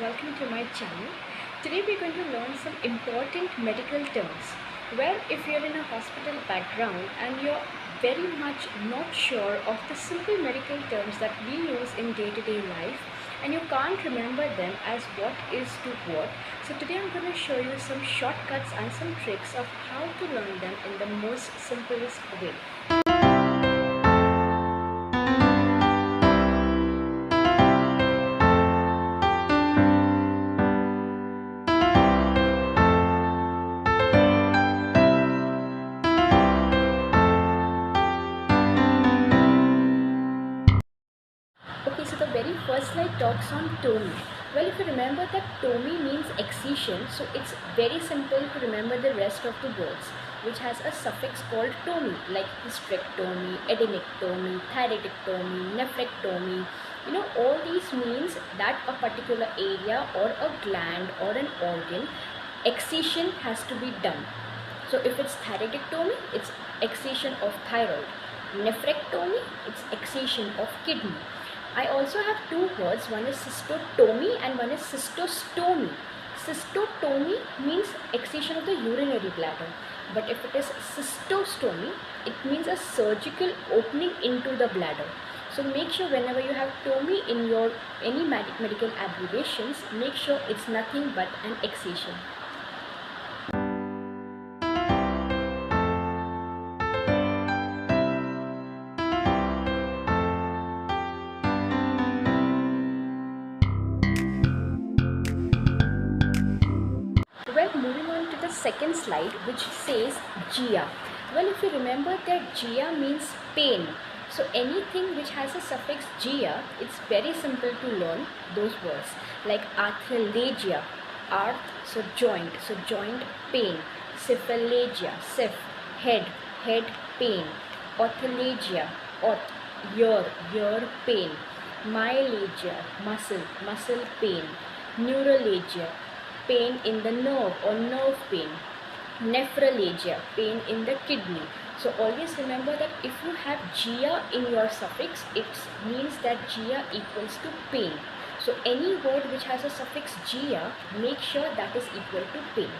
welcome to my channel. Today we're going to learn some important medical terms where if you're in a hospital background and you're very much not sure of the simple medical terms that we use in day-to-day life and you can't remember them as what is to what. So today I'm going to show you some shortcuts and some tricks of how to learn them in the most simplest way. Okay, so the very first slide talks on TOMI. Well, if you remember that TOMI means excision, so it's very simple to remember the rest of the words, which has a suffix called TOMI, like hysterectomy, adenectomy, thyroidectomy, nephrectomy. All these means that a particular area or a gland or an organ excision has to be done. So if it's thyroidectomy, it's excision of thyroid. Nephrectomy, it's excision of kidney. I also have two words, one is cystotomy and one is cystostomy. Cystotomy means excision of the urinary bladder, but if it is cystostomy, it means a surgical opening into the bladder. So make sure whenever you have TOMI in your any medical abbreviations, make sure it's nothing but an excision. Well, moving on to the second slide, which says GIA. Well, if you remember that GIA means pain. So anything which has a suffix GIA, it's very simple to learn those words. Like arthralgia, arth, so joint pain. Cephalalgia, ceph, head pain. Orthalgia, orth, ear pain. Myalgia, muscle pain. Neuralgia, pain in the nerve or nerve pain. Nephralgia, pain in the kidney. So always remember that if you have GIA in your suffix, it means that GIA equals to pain. So any word which has a suffix GIA, make sure that is equal to pain.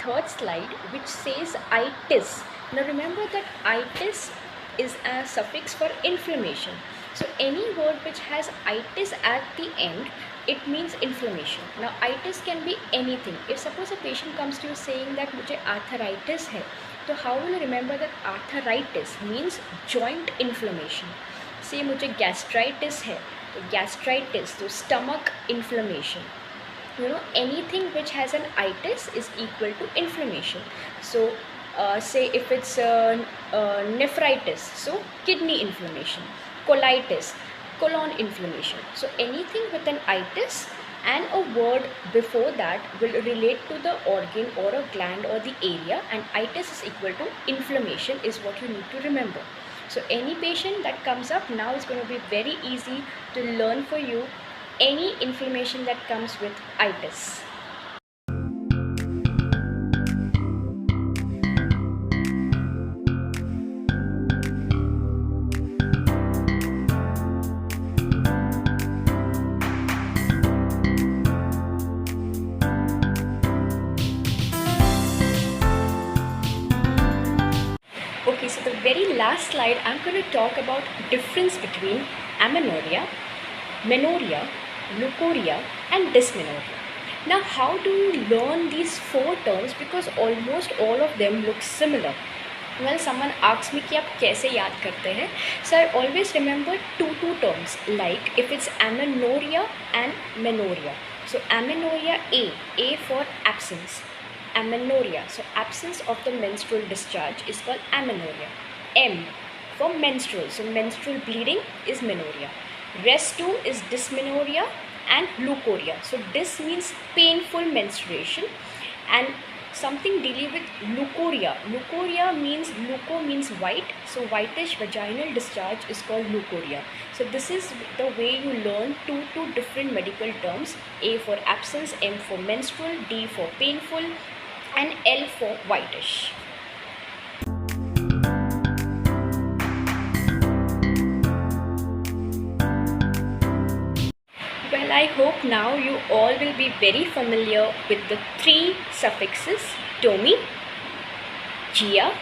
Third slide, which says itis. Now remember that itis is a suffix for inflammation. So any word which has itis at the end, it means inflammation. Now itis can be anything. If suppose a patient comes to you saying that मुझे arthritis है, so how will you remember that arthritis means joint inflammation? Say मुझे gastritis है, तो gastritis, so stomach inflammation. Anything which has an itis is equal to inflammation. So say if it's nephritis, so kidney inflammation. Colitis, colon inflammation. So anything with an itis and a word before that will relate to the organ or a gland or the area, and itis is equal to inflammation is what you need to remember. So any patient that comes up now is going to be very easy to learn for you any inflammation that comes with itis. Okay, so the very last slide I'm going to talk about difference between amenorrhea, menorrhea, leucorrhea and dysmenorrhea. Now how do you learn these four terms, because almost all of them look similar? Well, someone asks me कि आप कैसे याद करते हैं? So I always remember two terms, like if it's amenorrhea and menorrhea. So amenorrhea, A for absence. Amenorrhea, so absence of the menstrual discharge is called amenorrhea. M for menstrual, so menstrual bleeding is menorrhea. Rest 2 is dysmenorrhea and leucorrhea. So dys means painful menstruation and something dealing with leucorrhoea. Leucorrhoea means leuco means white, so whitish vaginal discharge is called leucorrhoea. So this is the way you learn two different medical terms: A for absence, M for menstrual, D for painful, and L for whitish. Well, I hope now you all will be very familiar with the three suffixes tomi, gia,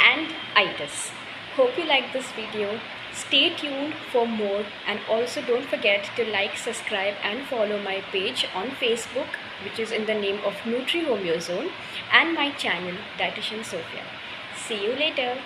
and itis. Hope you like this video. Stay tuned for more, and also don't forget to like, subscribe and follow my page on Facebook, which is in the name of Nutri Homeo Zone, and my channel Dietitian Sophia. See you later.